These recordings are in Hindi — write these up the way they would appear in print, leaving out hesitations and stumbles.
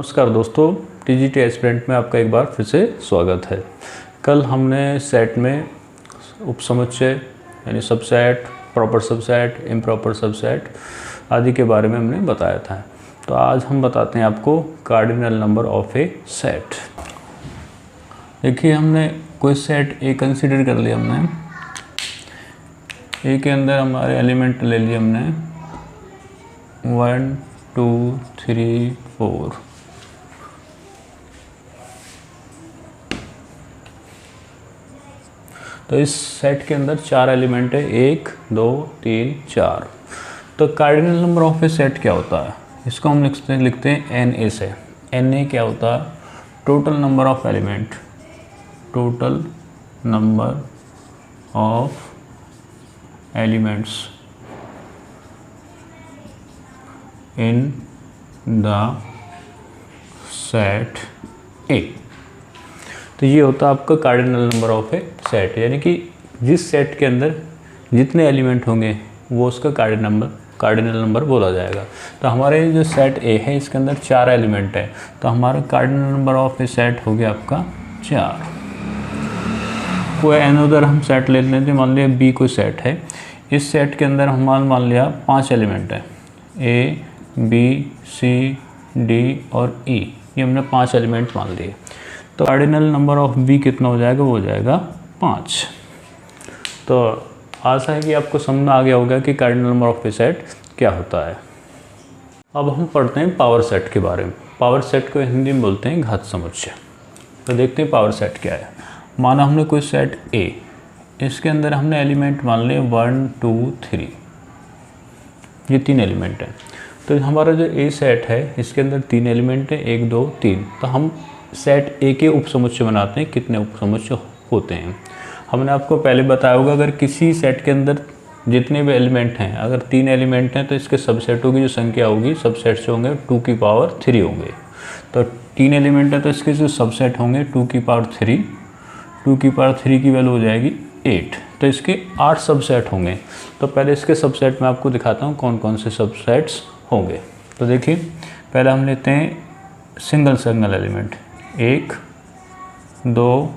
नमस्कार दोस्तों, टीजीटी एस्पिरेंट में आपका एक बार फिर से स्वागत है। कल हमने सेट में उपसमुच्चय यानी subset, proper subset, improper subset आदि के बारे में हमने बताया था। तो आज हम बताते हैं आपको cardinal number of A set. देखिए, हमने कोई सेट ए कंसीडर कर लिया। हमने ए के अंदर हमारे एलिमेंट ले लिए हमने 1 2 3 4। तो इस सेट के अंदर 4 एलिमेंट है, 1 2 3 4। तो cardinal number of A set क्या होता है? इसको हम लिखते हैं एन ए से। एन ए क्या होता है? Total number of element, total number of elements in the set ए। तो ये होता है आपका cardinal number of A set, यानी कि जिस सेट के अंदर जितने एलिमेंट होंगे वो उसका कार्डिनल नंबर बोला जाएगा। तो हमारे जो सेट ए है इसके अंदर 4 एलिमेंट है, तो हमारा cardinal number of A set हो गया आपका 4। कोई अनदर हम सेट ले लेते हैं, मान लिया बी कोई सेट है। इस सेट के अंदर हम मान लिया 5 एलिमेंट है, ए बी सी डी और ई, ये हमने 5 एलिमेंट मान लिए। तो कार्डिनल नंबर ऑफ बी कितना हो जाएगा? वो हो जाएगा 5। तो आशा है कि आपको समझ में आ गया होगा कि cardinal number of A set क्या होता है। अब हम पढ़ते हैं पावर सेट के बारे में। पावर सेट को हिंदी में बोलते हैं घात समुच्चय। तो देखते हैं पावर सेट क्या है। माना हमने कोई सेट ए, इसके अंदर हमने एलिमेंट मान लिए 1 2 3, ये 3 एलिमेंट हैं। तो हमारा जो ए सेट है इसके अंदर 3 एलिमेंट है, 1 2 3। तो हम सेट ए के उपसमुच्चय बनाते हैं। कितने उपसमुच्चय होते हैं? हमने आपको पहले बताया होगा, अगर किसी सेट के अंदर जितने भी एलिमेंट हैं, अगर 3 एलिमेंट हैं तो इसके सबसेटों की जो संख्या होगी, सबसेट जो होंगे 2 की पावर 3 होंगे। तो 3 एलिमेंट है तो इसके जो सबसेट होंगे 2 की पावर 3, 2 की पावर 3 की वैल्यू हो जाएगी 8। तो इसके 8 सबसेट होंगे। तो पहले इसके सबसेट में आपको दिखाता हूँ कौन कौन से सबसेट्स होंगे। तो देखिए, पहले हम लेते हैं सिंगल एलिमेंट, 1 2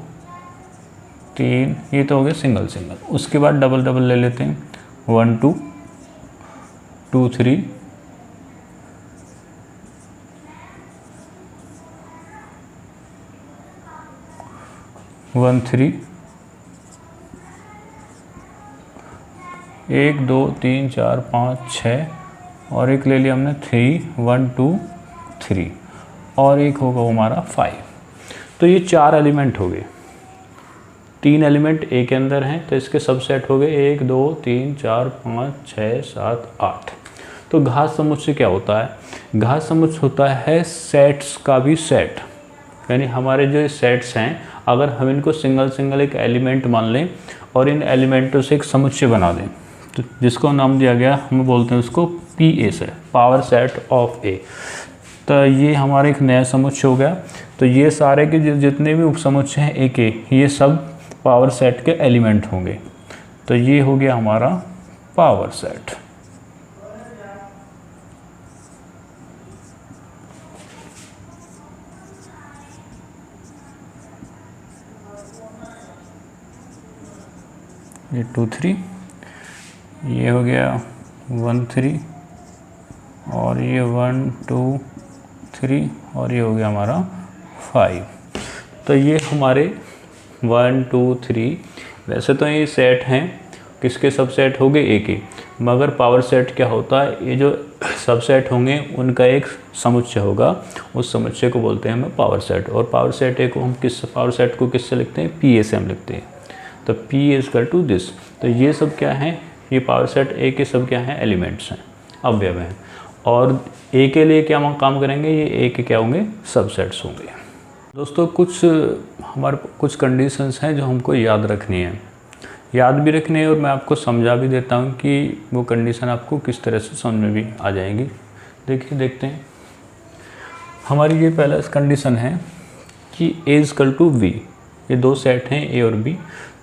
3, ये तो हो गया सिंगल। उसके बाद डबल ले लेते हैं, 1 2 2 3 1 3, 1 2 3 4 5 6, और एक ले लिया हमने 3 1 2 3, और एक होगा हमारा 5। तो ये 4 एलिमेंट हो गए। 3 एलिमेंट ए के अंदर हैं तो इसके सबसेट हो गए 1 2 3 4 5 6 7 8। तो घात समुच्चय क्या होता है? घात समुच्चय होता है सेट्स का भी सेट, यानी हमारे जो सेट्स हैं अगर हम इनको सिंगल एक एलिमेंट मान लें और इन एलिमेंटों से एक समुच्चय बना दें, तो जिसको नाम दिया गया, हम बोलते हैं उसको पी ए से, पावर सेट ऑफ ए। तो ये हमारा एक नया समुच्चय हो गया। तो ये सारे के जितने भी उपसमुच्चय हैं ए के, ये सब पावर सेट के एलिमेंट होंगे। तो ये हो गया हमारा पावर सेट। ये 2 3, ये हो गया 1 3, और ये 1 2 3, और ये हो गया हमारा 5। तो ये हमारे 1 2 3, वैसे तो ये सेट हैं, किसके सबसेट हो गए? ए के। मगर पावर सेट क्या होता है? ये जो सबसेट होंगे उनका एक समुच्चय होगा, उस समुच्चय को बोलते हैं हमें पावर सेट। और पावर सेट ए को हम पावर सेट को किससे लिखते हैं? पी ए से हम लिखते हैं। तो P is equal to this. तो ये सब क्या हैं? ये पावर सेट ए के सब क्या हैं? एलिमेंट्स हैं, अवयव हैं। और ए के लिए क्या हम काम करेंगे? ये ए के क्या होंगे? सबसेट्स होंगे। दोस्तों, हमारे कुछ कंडीशंस हैं जो हमको याद रखनी है, याद भी रखनी है, और मैं आपको समझा भी देता हूँ कि वो कंडीशन आपको किस तरह से समझ में भी आ जाएंगी। देखते हैं। हमारी ये पहला कंडीशन है कि ए इज इक्वल टू बी। ये 2 सेट हैं, ए और बी।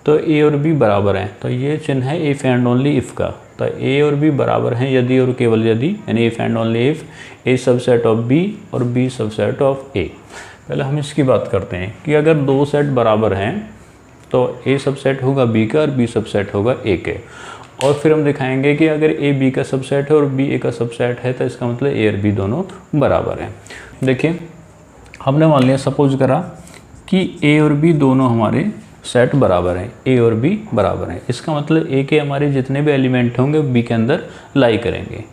तो ए और बी बराबर हैं, तो ये चिन्ह है इफ़ एंड ओनली इफ़ का। तो ए और बी बराबर हैं यदि और केवल यदि, यानी if and only if A subset of B और बी सबसेट ऑफ ए। पहले हम इसकी बात करते हैं कि अगर दो सेट बराबर हैं तो ए सबसेट होगा बी का और बी सबसेट होगा ए के। और फिर हम दिखाएंगे कि अगर ए बी का सबसेट है और बी ए का सबसेट है तो इसका मतलब ए और बी दोनों बराबर हैं। देखिए हमने मान लिया, सपोज करा कि ए और बी दोनों हमारे सेट बराबर हैं, ए और बी बराबर हैं। इसका मतलब ए के हमारे जितने भी एलिमेंट होंगे बी के अंदर लाई करेंगे।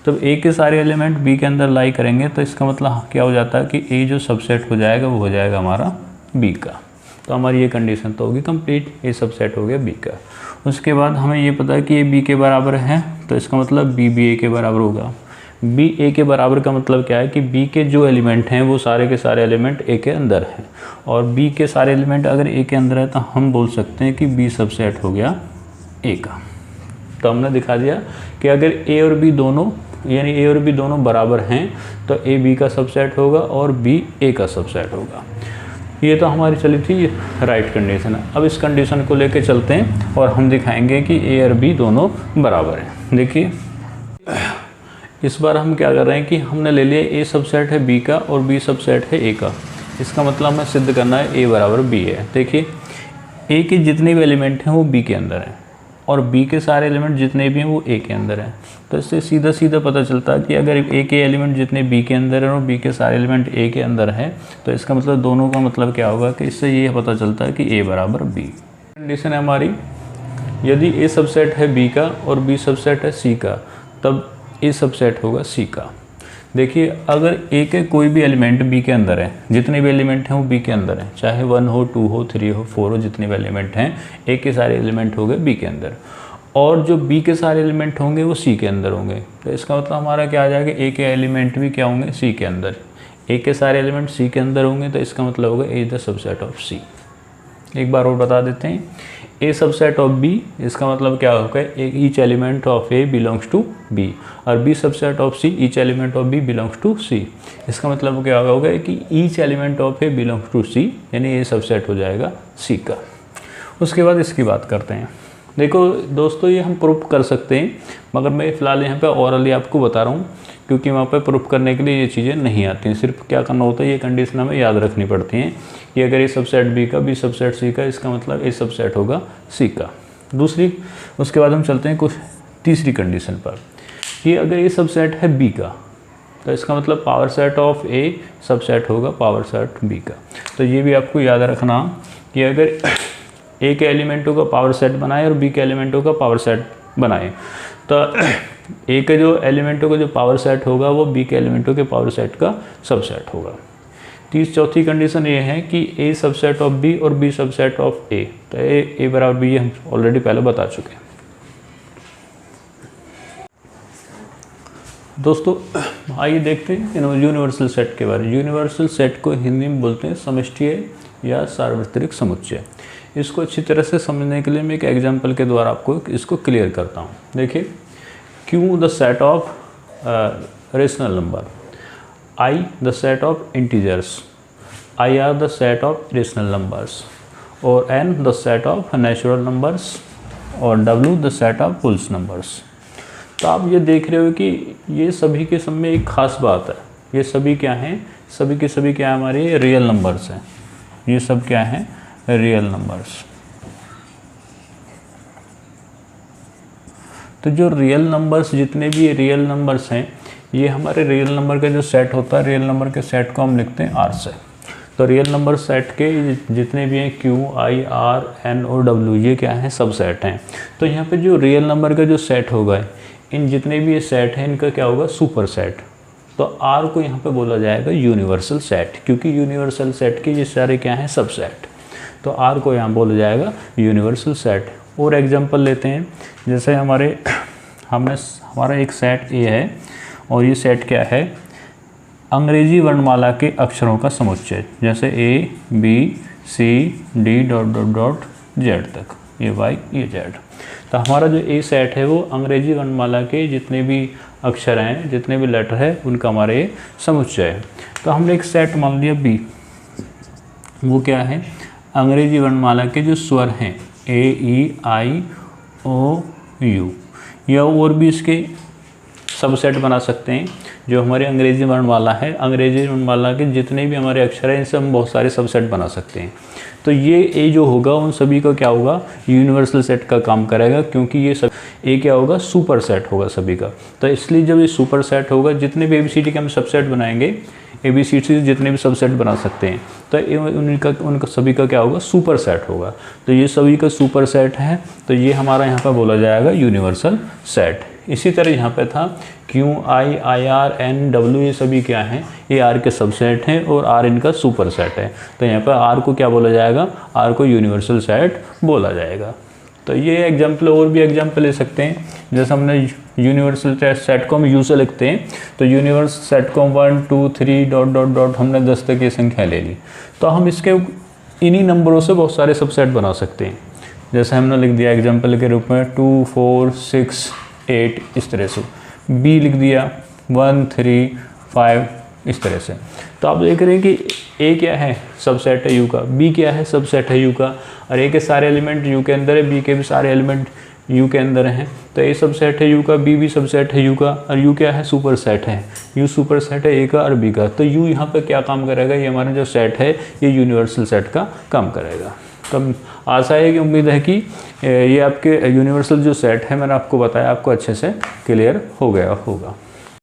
तब ए के सारे एलिमेंट बी के अंदर लाई करेंगे तो इसका मतलब क्या हो जाता है कि ए जो सबसेट हो जाएगा वो हो जाएगा हमारा बी का। तो हमारी ये कंडीशन तो होगी कंप्लीट, ए सबसेट हो गया बी का। उसके बाद हमें ये पता है कि ए बी के बराबर है तो इसका मतलब बी भी ए के बराबर होगा। बी ए के बराबर का मतलब क्या है कि बी के जो एलिमेंट हैं वो सारे के सारे एलिमेंट ए के अंदर हैं, और बी के सारे एलिमेंट अगर ए के अंदर है तो हम बोल सकते हैं कि बी सबसेट हो गया ए का। तो हमने दिखा दिया कि अगर ए और बी दोनों, यानी ए और बी दोनों बराबर हैं तो ए बी का सबसेट होगा और बी ए का सबसेट होगा। ये तो हमारी चली थी राइट कंडीशन। अब इस कंडीशन को लेके चलते हैं और हम दिखाएंगे कि ए और बी दोनों बराबर हैं। देखिए इस बार हम क्या कर रहे हैं कि हमने ले लिया ए सबसेट है बी का और बी सबसेट है ए का। इसका मतलब हमें सिद्ध करना है ए बराबर बी है। देखिए ए के जितने भी एलिमेंट हैं वो बी के अंदर हैं और बी के सारे एलिमेंट जितने भी हैं वो ए के अंदर हैं। तो इससे सीधा सीधा पता चलता है कि अगर ए के एलिमेंट जितने बी के अंदर हैं और बी के सारे एलिमेंट ए के अंदर हैं तो इसका मतलब दोनों का मतलब क्या होगा कि इससे ये पता चलता है कि ए बराबर बी। कंडीशन है हमारी, यदि ए सबसेट है बी का और बी सबसेट है सी का तब ए सबसेट होगा सी का। देखिए अगर ए के कोई भी एलिमेंट बी के अंदर है, जितने भी एलिमेंट हैं वो बी के अंदर हैं, चाहे 1 हो 2 हो 3 हो 4 हो, जितने भी एलिमेंट हैं ए के सारे एलिमेंट हो गए बी के अंदर, और जो बी के सारे एलिमेंट होंगे वो सी के अंदर होंगे। तो इसका मतलब हमारा क्या आ जाएगा, ए के एलिमेंट भी क्या होंगे सी के अंदर। ए के सारे एलिमेंट सी के अंदर होंगे तो इसका मतलब होगा ए इज द सबसेट ऑफ सी। एक बार और बता देते हैं, ए सबसेट ऑफ बी, इसका मतलब क्या होगा each element of A belongs to B, और B subset of C each element of B belongs to C. इसका मतलब क्या होगा कि each element of A belongs to C, यानी ए सबसेट हो जाएगा सी का। उसके बाद इसकी बात करते हैं। देखो दोस्तों ये हम प्रूफ कर सकते हैं, मगर मैं फ़िलहाल यहाँ पे ओरली आपको बता रहा हूँ क्योंकि वहाँ पे प्रूफ करने के लिए ये चीज़ें नहीं आती हैं। सिर्फ क्या करना होता है, ये कंडीशन हमें याद रखनी पड़ती हैं कि अगर ए सबसेट बी का बी सबसेट सी का, इसका मतलब ए सबसेट होगा सी का। दूसरी, उसके बाद हम चलते हैं कुछ तीसरी कंडीशन पर कि अगर ए सबसेट है बी का तो इसका मतलब power set of A subset होगा पावर सेट बी का। तो ये भी आपको याद रखना कि अगर ए के एलिमेंटों का पावर सेट बनाए और बी के एलिमेंटों का पावर सेट बनाए तो ए के जो एलिमेंटों का जो पावर सेट होगा वो बी के एलिमेंटों के पावर सेट का सबसेट होगा। चौथी कंडीशन ये है कि ए सबसेट ऑफ बी और बी सबसेट ऑफ ए। तो ए बराबर बी हम ऑलरेडी पहले बता चुके हैं। दोस्तों आइए देखते हैं यूनिवर्सल सेट के बारे में। यूनिवर्सल सेट को हिंदी में बोलते हैं समष्टीय या सार्वत्रिक समुच्चय। इसको अच्छी तरह से समझने के लिए मैं एक एग्जांपल के द्वारा आपको इसको क्लियर करता हूँ। देखिए, Q the set of rational number, I the set of integers, I R the set of rational numbers, और N the set of natural numbers, और W the set of wholes numbers. तो आप ये देख रहे हो कि ये सभी के सब में एक खास बात है, ये सभी क्या हैं, सभी के सभी क्या है, हमारे रियल नंबर्स हैं। ये सब क्या हैं, रियल नंबर्स। तो जो रियल नंबर्स, जितने भी रियल नंबर्स हैं, ये हमारे रियल नंबर का जो सेट होता है, रियल नंबर के सेट को हम लिखते हैं आर से। तो रियल नंबर सेट के जितने भी हैं क्यू, आई, आर, एन और डब्ल्यू, ये क्या है, सब सेट हैं। तो यहाँ पे जो रियल नंबर का जो सेट होगा, इन जितने भी ये सेट हैं इनका क्या होगा, सुपर सेट। तो आर को यहाँ पे बोला जाएगा यूनिवर्सल सेट, क्योंकि यूनिवर्सल सेट के ये सारे क्या हैं, सब सेट। तो आर को यहाँ बोला जाएगा यूनिवर्सल सेट। और एग्जांपल लेते हैं, जैसे हमारा एक सेट ए है और ये सेट क्या है, अंग्रेजी वर्णमाला के अक्षरों का समुच्चय, जैसे A B C D dot dot dot Z तक, ये वाई ये जेड। तो हमारा जो ए सेट है वो अंग्रेजी वर्णमाला के जितने भी अक्षर हैं, जितने भी लेटर है, उनका हमारा ये समुच्चय है। तो हमने एक सेट मान लिया बी, वो क्या है, अंग्रेजी वर्णमाला के जो स्वर हैं ए ई आई ओ यू, या और भी इसके सबसेट बना सकते हैं। जो हमारे अंग्रेजी वर्णमाला है, अंग्रेजी वर्णमाला के जितने भी हमारे अक्षर हैं इनसे हम बहुत सारे सबसेट बना सकते हैं। तो ये ए जो होगा उन सभी का क्या होगा, यूनिवर्सल सेट का काम करेगा, क्योंकि ये सब ए क्या होगा, सुपर सेट होगा सभी का। तो इसलिए जब ये सुपर सेट होगा, जितने भी ABCD के हम सबसेट बनाएंगे, ABCD जितने भी सबसेट बना सकते हैं, तो उनका सभी का क्या होगा, सुपर सेट होगा। तो ये सभी का सुपर सेट है, तो ये हमारा यहाँ पर बोला जाएगा यूनिवर्सल सेट। इसी तरह यहाँ पे था Q, I, IR, N, W, ये सभी क्या हैं, ये R के सबसेट हैं और R इनका सुपर सेट है। तो यहाँ पर R को क्या बोला जाएगा, R को यूनिवर्सल सेट बोला जाएगा। तो ये एग्जाम्पल, और भी एग्जाम्पल ले सकते हैं। जैसे हमने यूनिवर्सल सेट को हम U से लिखते हैं, तो यूनिवर्सल सेट को 1 2 3 डॉट डॉट डॉट हमने 10 तक ये संख्या ले ली, तो हम इसके इन्हीं नंबरों से बहुत सारे सबसेट बना सकते हैं। जैसे हमने लिख दिया एग्जाम्पल के रूप में 2 4 6 8 इस तरह से, B लिख दिया 1 3 5 इस तरह से। तो आप देख रहे हैं कि A क्या है, सबसेट है U का, B क्या है, सबसेट है U का, और A के सारे एलिमेंट U के अंदर है, B के भी सारे एलिमेंट U के अंदर हैं। तो A सबसेट है U का, B भी सबसेट है U का, और U क्या है, सुपर सेट है। U सुपर सेट है A का और B का। तो U यहाँ पर क्या काम करेगा, ये हमारा जो सेट है ये यूनिवर्सल सेट का काम करेगा। तो आशा है कि, उम्मीद है कि ये आपके यूनिवर्सल जो सेट है मैंने आपको बताया, आपको अच्छे से क्लियर हो गया होगा।